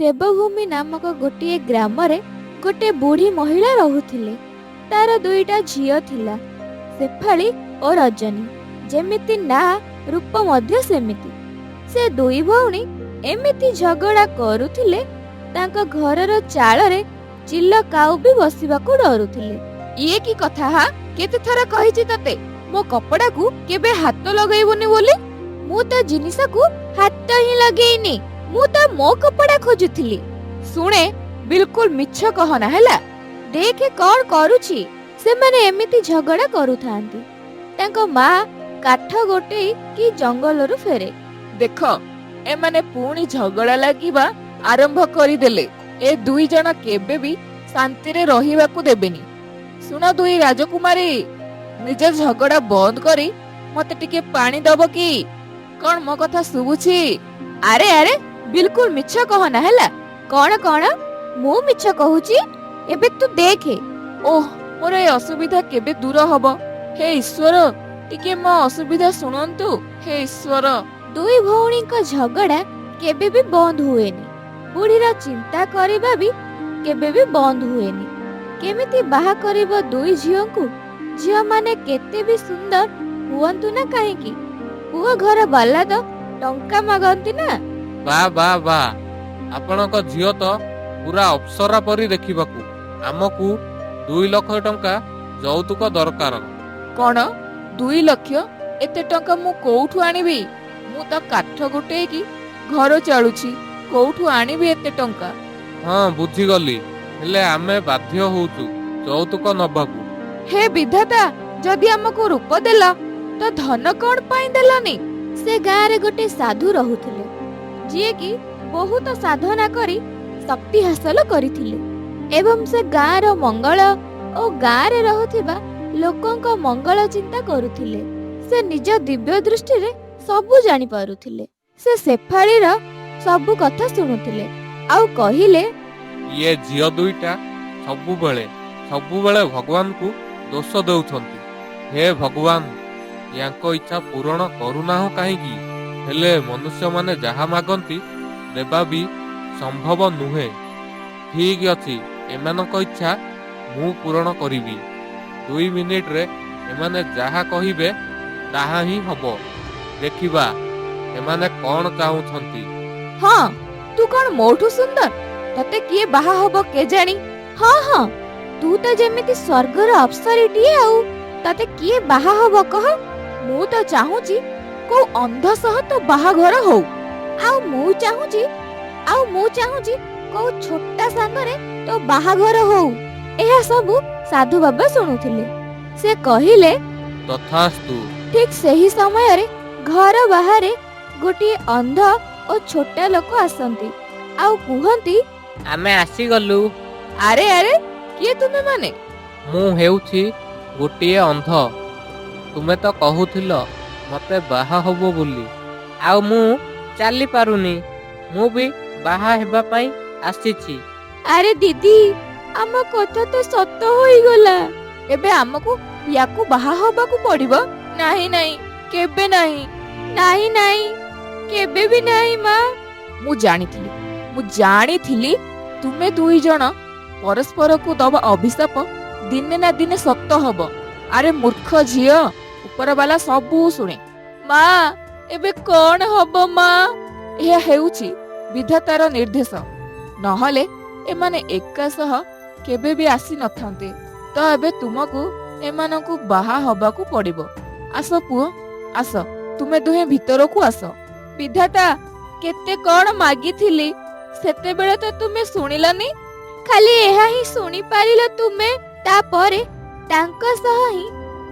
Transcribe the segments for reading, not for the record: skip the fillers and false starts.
ଦେବଭୂମି ନାମକ ଗୋଟିଏ ଗ୍ରାମରେ ଗୋଟିଏ ବୁଢ଼ୀ ମହିଳା ରହୁଥିଲେ। ତାର ଦୁଇଟା ଝିଅ ଥିଲା, ଶେଫାଳି ଓ ରଜନୀ। ଯେମିତି ନା ରୂପ ମଧ୍ୟ ସେମିତି। ସେ ଦୁଇ ଭଉଣୀ ଏମିତି ଝଗଡ଼ା କରୁଥିଲେ, ତାଙ୍କ ଘରର ଚାଳରେ ଚିଲ କାଉ ବି ବସିବାକୁ ଡରୁଥିଲେ। ଇଏ କି କଥା ହା? କେତେ ଥର କହିଛି ତତେ ମୋ କପଡ଼ାକୁ କେବେ ହାତ ଲଗେଇବୁନି ବୋଲି? ମୁଁ ତ ଜିନିଷକୁ ହାତ ହିଁ ଲଗେଇନି, ମୁଁ ତ ମୋ କପଡ଼ା ଖୋଜୁଥିଲି। ଶୁଣେ, ବିଲକୁଲ ମିଛ କହନା ହେଲା। ଦେଖେ କଣ କରୁଛି। ସେମାନେ ଏମିତି ଝଗଡ଼ା କରୁଥାନ୍ତି। ତାଙ୍କ ମା କାଠ ଗୋଟେଇ କି ଜଙ୍ଗଲରୁ ଫେରେ। ଦେଖ, ଏମାନେ ପୁଣି ଝଗଡ଼ା ଲାଗିବା ଆରମ୍ଭ କରିଦେଲେ। ଏ ଦୁଇ ଜଣ କେବେ ବି ଶାନ୍ତିରେ ରହିବାକୁ ଦେବେନି। ଶୁଣ ଦୁଇ ରାଜକୁମାରୀ, ନିଜ ଝଗଡ଼ା ବନ୍ଦ କରି ମତେ ଟିକେ ପାଣି ଦବ କି? କଣ ମୋ କଥା ଶୁଭୁଛି? ଆରେ ଆରେ, ବିଲକୁଲ ମିଛ କହନା ହେଲା। କଣ କଣ ମୁଁ ମିଛ କହୁଛି? ଏବେ ତୁ ଦେଖେ। ଓହ, ମୋର ଏ ଅସୁବିଧା କେବେ ଦୂର ହବ? ହେ ଈଶ୍ୱର, ଟିକେ ମୋ ଅସୁବିଧା ଶୁଣନ୍ତୁ ହେ ଈଶ୍ୱର। ଦୁଇ ଭଉଣୀଙ୍କ ଝଗଡ଼ା କେବେ ବି ବନ୍ଦ ହୁଏନି। ବୁଢ଼ୀର ଚିନ୍ତା କରିବା ବି କେବେ ବି ବନ୍ଦ ହୁଏନି। କେମିତି ବାହା କରିବ ଦୁଇ ଝିଅଙ୍କୁ? ଝିଅମାନେ କେତେ ବି ସୁନ୍ଦର ହୁଅନ୍ତୁ ନା କାହିଁକି, ପୁଅ ଘର ବାଲା ତ ଟଙ୍କା ମାଗନ୍ତି ନା। ବା, ଆପଣଙ୍କ ଝିଅ ତ ପୁରା ଅପ୍ସରା ପରି ଦେଖିବାକୁ। ଆମକୁ 2 ଲକ୍ଷ ଟଙ୍କା ଯୌତୁକ ଦରକାର। କଣ 2 ଲକ୍ଷ? ଏତେ ଟଙ୍କା ମୁଁ କୋଉଠୁ ଆଣିବି? ମୁଁ ତ କାଠ ଗୋଟେଇକି ଘର ଚାଳୁଛି, କୋଉଠୁ ଆଣିବି ଏତେ ଟଙ୍କା? ହଁ, ବୁଝିଗଲି, ହେଲେ ଆମେ ବାଧ୍ୟ ହଉଛୁ ଯୌତୁକ ନବାକୁ। ହେ ବିଧାତା, ଯଦି ଆମକୁ ରୂପ ଦେଲ ତ ଧନ କଣ ପାଇଁ ଦେଲନି? ସେ ଗାଁରେ ଗୋଟେ ସାଧୁ ରହୁଥିଲେ, ଯିଏକି ବହୁତ ସାଧନା କରି ଶକ୍ତି ହାସଲ କରିଥିଲେ ଏବଂ ସେ ଗାଁର ମଙ୍ଗଳ ଓ ଗାଁରେ ରହୁଥିବା ଲୋକଙ୍କ ମଙ୍ଗଳ ଚିନ୍ତା କରୁଥିଲେ। ସେ ନିଜ ଦିବ୍ୟ ଦୃଷ୍ଟିରେ ସବୁ ଜାଣିପାରୁଥିଲେ। ସେ ଶେଫାଳିର ସବୁ କଥା ଶୁଣୁଥିଲେ ଆଉ କହିଲେ, ଇଏ ଝିଅ ଦୁଇଟା ସବୁବେଳେ ଭଗବାନଙ୍କୁ ଦୋଷ ଦେଉଛନ୍ତି। ହେ ଭଗବାନ, ୟାଙ୍କ ଇଚ୍ଛା ପୂରଣ କରୁନାହୁଁ କାହିଁକି? ହେଲେ ମନୁଷ୍ୟମାନେ ଯାହା ମାଗନ୍ତି ଦେବା ବି ସମ୍ଭବ ନୁହେଁ। ଠିକ ଅଛି, ଏମାନଙ୍କ ଇଚ୍ଛା ମୁଁ ପୂରଣ କରିବି। 2 ମିନିଟରେ ଏମାନେ ଯାହା କହିବେ ତାହା ହିଁ ହବ। ଦେଖିବା ଏମାନେ କଣ ଚାହୁଁଛନ୍ତି। ହଁ, ତୁ କଣ ମୋଠୁ ସୁନ୍ଦର? ତତେ କିଏ ବାହା ହବ କେଜାଣି? ହଁ, ତୁ ତ ଯେମିତି ସ୍ୱର୍ଗର ଅପ୍ସରୀଟିଏ, ଆଉ ତତେ କିଏ ବାହା ହବ କହ? ମୁଁ ତ ଚାହୁଁଛି କୋଉ ଅନ୍ଧ ସହ ତୋ ବାହାଘର ହଉ। ଆଉ ମୁଁ ଚାହୁଁଛି କୋଉ ଛୋଟା ସାଙ୍ଗରେ ତୋ ବାହାଘର ହଉ। ଏହା ସବୁ ସାଧୁ ବାବା ଶୁଣୁଥିଲେ। ସେ କହିଲେ, ତଥାସ୍ତୁ। ଠିକ ସେହି ସମୟରେ ଘର ବାହାରେ ଗୋଟିଏ ଅନ୍ଧ ଓ ଛୋଟା ଲୋକ ଆସନ୍ତି ଆଉ କୁହନ୍ତି, ଆମେ ଆସିଗଲୁ। ଆରେ ଆରେ, କିଏ ତୁମେ ମାନେ? ମୁଁ ହେଉଛି ଗୋଟିଏ ଅନ୍ଧ। ତୁମେ ତ କହୁଥିଲ ମତେ ବାହା ହବ ବୋଲି, ଆଉ ମୁଁ ଚାଲି ପାରୁନି। ମୁଁ ବି ବାହା ହେବା ପାଇଁ ଆସିଛି। ଆରେ ଦିଦି, ଆମ କଥା ତ ସତ ହୋଇଗଲା। ଏବେ ଆମକୁ ୟାକୁ ବାହା ହବାକୁ ପଡିବ। ନାହିଁ, କେବେ ନାହିଁ। ନାହିଁ, କେବେ ବି ନାହିଁ ମା। ମୁଁ ଜାଣିଥିଲି ତୁମେ ଦୁଇ ଜଣ ପରସ୍ପରକୁ ଦବ ଅଭିଶାପ ଦିନେ ନା ଦିନେ ସତ ହବ। ଆରେ ମୂର୍ଖ ଝିଅ, ଉପରବାଲା ସବୁ ଶୁଣେ। ମା, ଏବେ କଣ ହବ ମା? ଏହା ହେଉଛି ବିଧାତାର ନିର୍ଦ୍ଦେଶ, ନହେଲେ ଏମାନେ ଏକା ସହ କେବେ ବି ଆସି ନଥାନ୍ତେ। ତ ଏବେ ତୁମକୁ ଏମାନଙ୍କୁ ବାହା ହବାକୁ ପଡିବ। ଆସ ପୁଅ, ଆସ, ତୁମେ ଦୁହେଁ ଭିତରକୁ ଆସ। ବିଧାତା, କେତେ କଣ ମାଗିଥିଲି, ସେତେବେଳେ ତ ତୁମେ ଶୁଣିଲନି। ଖାଲି ଏହା ହିଁ ଶୁଣିପାରିଲ ତୁମେ। ତାପରେ ତାଙ୍କ ସହ ହିଁ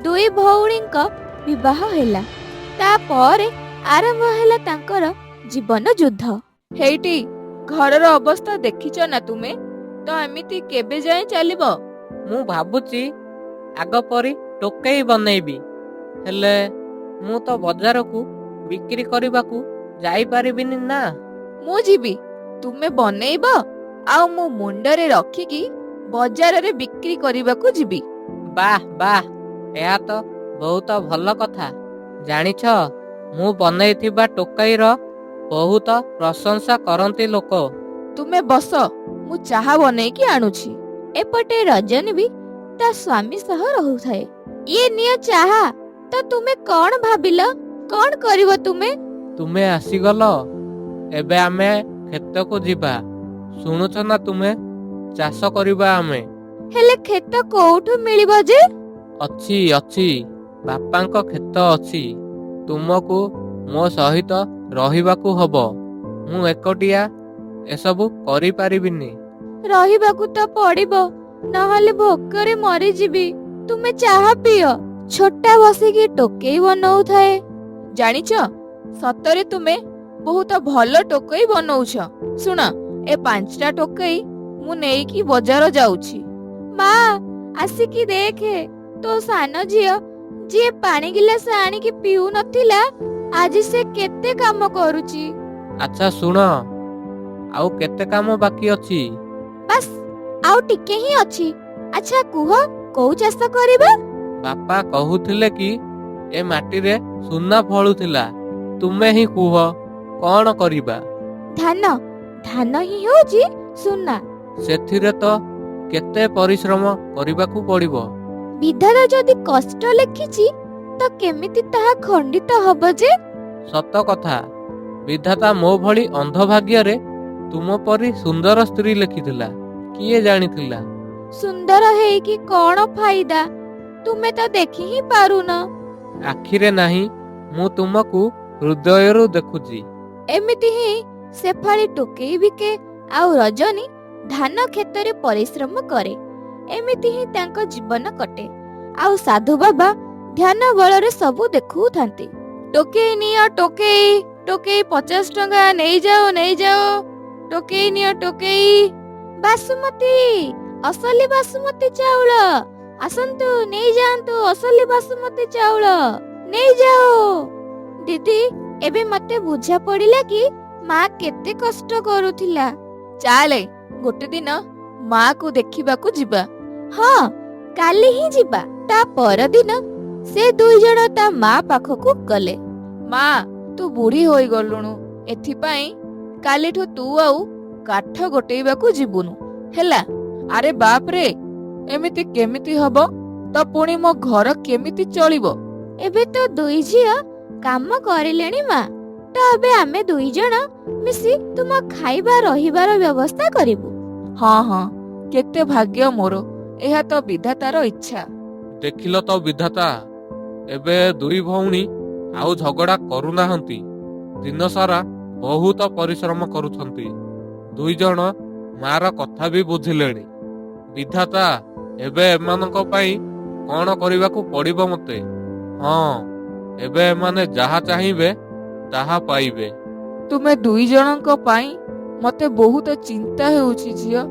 ଦୁଇ ଭଉଣୀଙ୍କ ବିବାହ ହେଲା। ତାପରେ ଆରମ୍ଭ ହେଲା ତାଙ୍କର ଜୀବନ ଯୁଦ୍ଧ। ହେଇଟି ଘରର ଅବସ୍ଥା ଦେଖିଛ ନା ତୁମେ? ତ ଏମିତି କେବେ ଯାଏଁ ଚାଲିବ? ମୁଁ ଭାବୁଛି ଆଗ ପରି ଟୋକେଇ ବନେଇବି, ହେଲେ ମୁଁ ତ ବଜାରକୁ ବିକ୍ରି କରିବାକୁ ଯାଇପାରିବିନି ନା। ମୁଁ ଯିବି, ତୁମେ ବନେଇବ ଆଉ ମୁଁ ମୁଣ୍ଡରେ ରଖିକି ବଜାରରେ ବିକ୍ରି କରିବାକୁ ଯିବି। ବାଃ, ଏହା ତ ବହୁତ ଭଲ କଥା। ଜାଣିଛ, ମୁଁ ବନେଇଥିବା ଟୋକେଇର ବହୁତ ପ୍ରଶଂସା କରନ୍ତି ଲୋକ। ତୁମେ ବସ, ମୁଁ ଚାହା ବନେଇକି ଆଣୁଛି। ଏପଟେ ରଜନୀ ବି ତା ସ୍ୱାମୀ ସହ ରହୁଥାଏ। ଇଏ ନିଅ ଚାହା। ତ ତୁମେ କଣ ଭାବିଲ? କଣ କରିବ ତୁମେ? ତୁମେ ଆସିଗଲ, ଏବେ ଆମେ କ୍ଷେତକୁ ଯିବା। ଶୁଣୁଛ ନା ତୁମେ? ଚାଷ କରିବା ଆମେ। ହେଲେ କ୍ଷେତ କୋଉଠୁ ମିଳିବ ଯେ? ଅଛି ଅଛି, ବାପାଙ୍କ କ୍ଷେତ ଅଛି। ତୁମକୁ ମୋ ସହିତ ରହିବାକୁ ହବ। ମୁଁ ଏକଟିଆ ଏସବୁ କରିପାରିବିନି। ରହିବାକୁ ତ ପଡିବ, ନହେଲେ ଭୋକରେ ମରିଯିବି। ତୁମେ ଚାହା ପିଅ। ଛୋଟା ବସିକି ଟୋକେଇ ବନଉଥାଏ। ଜାଣିଛ, ସତରେ ତୁମେ ବହୁତ ଭଲ ଟୋକେଇ ବନଉଛ। ଶୁଣ, ଏ 5ଟା ଟୋକେଇ ମୁଁ ନେଇକି ବଜାର ଯାଉଛି। ମା, ଆସିକି ଦେଖେ, ତୋ ସାନ ଝିଅ ଯିଏ ପାଣି ଗିଲାସ ଆଣିକି ପିଉ ନଥିଲା, ଆଜି ସେ କେତେ କାମ କରୁଛି। ଆଚ୍ଛା ଶୁଣ, ଆଉ କେତେ କାମ ବାକି ଅଛି? ବାସ୍, ଆଉ ଟିକେ ହିଁ ଅଛି। ଆଚ୍ଛା କୁହ, କୋଉ ଚାଷ କରିବା? ବାପା କହୁଥିଲେ କି ଏ ମାଟିରେ ସୁନା ଫଳୁଥିଲା। ତୁମେ ହିଁ କୁହ, କଣ କରିବା? ଧାନ। ଧାନ ହିଁ ହେଉଛି ସୁନା। ସେଥିରେ ତ କେତେ ପରିଶ୍ରମ କରିବାକୁ ପଡ଼ିବ। ବିଧାତା ଯଦି କଷ୍ଟ ଲେଖିଛି, ତ କେମିତି ତାହା ଖଣ୍ଡିତ ହବ ଯେ? ସତ କଥା, ବିଧାତା ମୋ ଭଳି ଅନ୍ଧଭାଗ୍ୟରେ ତୁମ ପରି ସୁନ୍ଦର ସ୍ତ୍ରୀ ଲେଖିଥିଲା। କିଏ ଜାଣିଥିଲା? ସୁନ୍ଦର ହେଇକି କଣ ଫାଇଦା? ତୁମେ ତ ଦେଖି ହିଁ ପାରୁନ। ଆଖିରେ ନାହିଁ, ମୁଁ ତୁମକୁ ହୃଦୟରୁ ଦେଖୁଛି। ଏମିତି ହିଁ ସେଫାଳି ଟୋକେଇ ବିକେ, ଆଉ ରଜନୀ ଧାନ କ୍ଷେତରେ ପରିଶ୍ରମ କରେ। ଏମିତି ହିଁ ତାଙ୍କ ଜୀବନ କଟେ। ଆଉ ସାଧୁ ବାବା ଧ୍ୟାନ ବଳରେ ସବୁ ଦେଖୁଥାନ୍ତି। ଟୋକେଇ ନିଅ ଟୋକେଇ, ଟୋକେଇ 50 ଟଙ୍କା, ନେଇଯାଅ ନେଇଯାଅ। ଟୋକେଇ ନିଅ ଟୋକେଇ। ବାସୁମତୀ, ଅସଲି ବାସୁମତୀ ଚାଉଳ। ଆସନ୍ତୁ ନେଇଯାଆନ୍ତୁ ଅସଲି ବାସୁମତୀ ଚାଉଳ, ନେଇଯାଅ। ଦିଦି, ଏବେ ମତେ ବୁଝା ପଡିଲା କି ମା କେତେ କଷ୍ଟ କରୁଥିଲା। ଚାଲେ, ଗୋଟେ ଦିନ ମାକୁ ଦେଖିବାକୁ ଯିବା। ହଁ, କାଲି ହିଁ ଯିବା। ତା ପରଦିନ ସେ 2 ଜଣ ତା ମା ପାଖକୁ ଗଲେ। ମା, ତୁ ବୁଢୀ ହୋଇଗଲୁଣୁ, ଏଥିପାଇଁ କାଲିଠୁ ତୁ ଆଉ କାଠ ଗୋଟେଇବାକୁ ଯିବୁନୁ, ହେଲା? ଆରେ ବାପରେ, ଏମିତି କେମିତି ହବ? ତ ପୁଣି ମୋ ଘର କେମିତି ଚଳିବ? ଏବେ ତ 2 ଝିଅ କାମ କରିଲେଣି ମା। ତ ଏବେ ଆମେ 2 ଜଣ ମିଶି ତୁମ ଖାଇବା ରହିବାର ବ୍ୟବସ୍ଥା କରିବୁ। ହଁ ହଁ, କେତେ ଭାଗ୍ୟ ମୋର। ଏହା ତ ବିଧାତାର ଇଚ୍ଛା। ଦେଖିଲ ତ ବିଧାତା, ଏବେ 2 ଭଉଣୀ ଆଉ ଝଗଡା କରୁନାହାନ୍ତି। ଦିନସାରା ବହୁତ ପରିଶ୍ରମ କରୁଛନ୍ତି। 2 ଜଣ ମାର କଥା ବି ବୁଝିଲେଣି। ବିଧାତା, ଏବେ ଏମାନଙ୍କ ପାଇଁ କଣ କରିବାକୁ ପଡିବ ମତେ? ହଁ, ଏବେ ଏମାନେ ଯାହା ଚାହିଁବେ ତାହା ପାଇବେ। ତୁମେ 2 ଜଣଙ୍କ ପାଇଁ ମତେ ବହୁତ ଚିନ୍ତା ହେଉଛି ଝିଅ।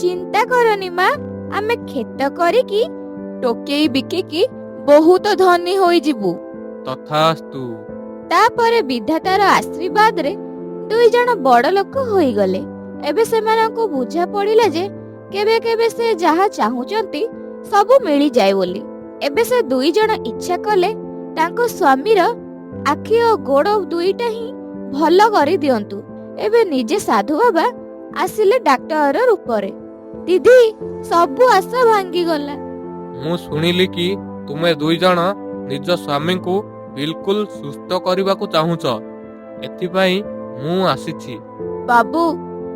ଚିନ୍ତା କରନି ମା, ଆମେ କ୍ଷେତ କରିକି ଟୋକେଇ ବିକିକି ବହୁତ ଧନୀ ହୋଇଯିବୁ। ତଥାସ୍ତୁ। ତାପରେ ବିଧାତାର ଆଶୀର୍ବାଦରେ 2 ଜଣ ବଡ ଲୋକ ହୋଇଗଲେ। ଏବେ ସେମାନଙ୍କୁ ବୁଝା ପଡିଲା ଯେ କେବେ କେବେ ସେ ଯାହା ଚାହୁଁଛନ୍ତି ସବୁ ମିଳିଯାଏ ବୋଲି। ଏବେ ସେ 2 ଜଣ ଇଚ୍ଛା କଲେ ତାଙ୍କ ସ୍ୱାମୀର ଆଖି ଓ ଗୋଡ଼ 2ଟା ହିଁ ଭଲ କରିଦିଅନ୍ତୁ। ଏବେ ନିଜେ ସାଧୁ ବାବା ଆସିଲେ ଡାକ୍ତର ରୂପରେ। ଦିଦି, ସବୁ ଆଶା ଭାଙ୍ଗିଗଲା। ମୁଁ ଶୁଣିଲି କି ତୁମେ 2 ଜଣ ନିଜ ସ୍ୱାମୀଙ୍କୁ ବିଲକୁଲ ସୁସ୍ଥ କରିବାକୁ ଚାହୁଁଛ। ଏଥିପାଇଁ ମୁଁ ଆସିଛି। ବାବୁ,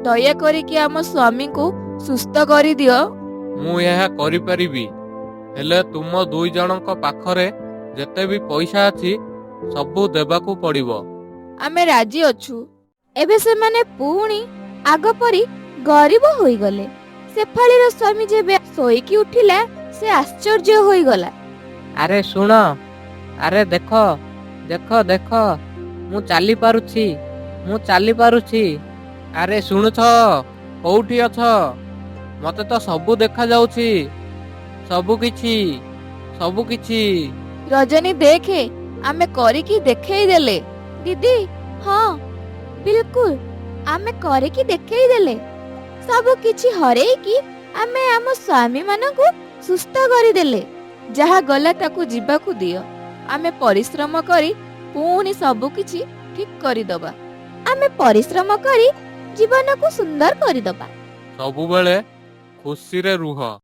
ଦୟାକରିକି ଆମ ସ୍ୱାମୀଙ୍କୁ ସୁସ୍ଥ କରିଦିଅ। ମୁଁ ଏହା କରିପାରିବି, ହେଲେ ତୁମ 2 ଜଣଙ୍କ ପାଖରେ ଯେତେ ବି ପଇସା ଅଛି ସବୁ ଦେବାକୁ ପଡ଼ିବ। ଆମେ ରାଜି ଅଛୁ। ଏବେ ସେମାନେ ପୁଣି ଆଗ ପରି ଗରିବ ହୋଇଗଲେ। ସେଫାଳିର ସ୍ୱାମୀ ଯେବେ ଶୋଇକି ଉଠିଲା, ସେ ଆଶ୍ଚର୍ଯ୍ୟ ହୋଇଗଲା। ଆରେ ଶୁଣ, ଆରେ ଦେଖ ଦେଖ ଦେଖ, ମୁଁ ଚାଲି ପାରୁଛି, ମୁଁ ଚାଲି ପାରୁଛି। ଆରେ ଶୁଣୁଛ, କୋଉଠି ଅଛ? ମତେ ତ ସବୁ ଦେଖାଯାଉଛି, ସବୁ କିଛି ସବୁ କିଛି। ରଜନୀ ଦେଖେ, ଆମେ କରିକି ଦେଖେଇ ଦେଲେ। ଦିଦି, ହଁ ବିଲକୁଲ, ଆମେ କରିକି ଦେଖେଇ ଦେଲେ। ସବୁ କିଛି ହରେଇକି ଆମେ ଆମ ସ୍ୱାମୀ ମାନଙ୍କୁ ସୁସ୍ଥ କରିଦେଲେ। ଯାହା ଗଲା ତାକୁ ଯିବାକୁ ଦିଅ। ଆମେ ପରିଶ୍ରମ କରି ପୁଣି ସବୁ କିଛି ଠିକ କରିଦବା। ଆମେ ପରିଶ୍ରମ କରି ଜୀବନକୁ ସୁନ୍ଦର କରିଦବା। ସବୁବେଳେ ଖୁସିରେ ରୁହ।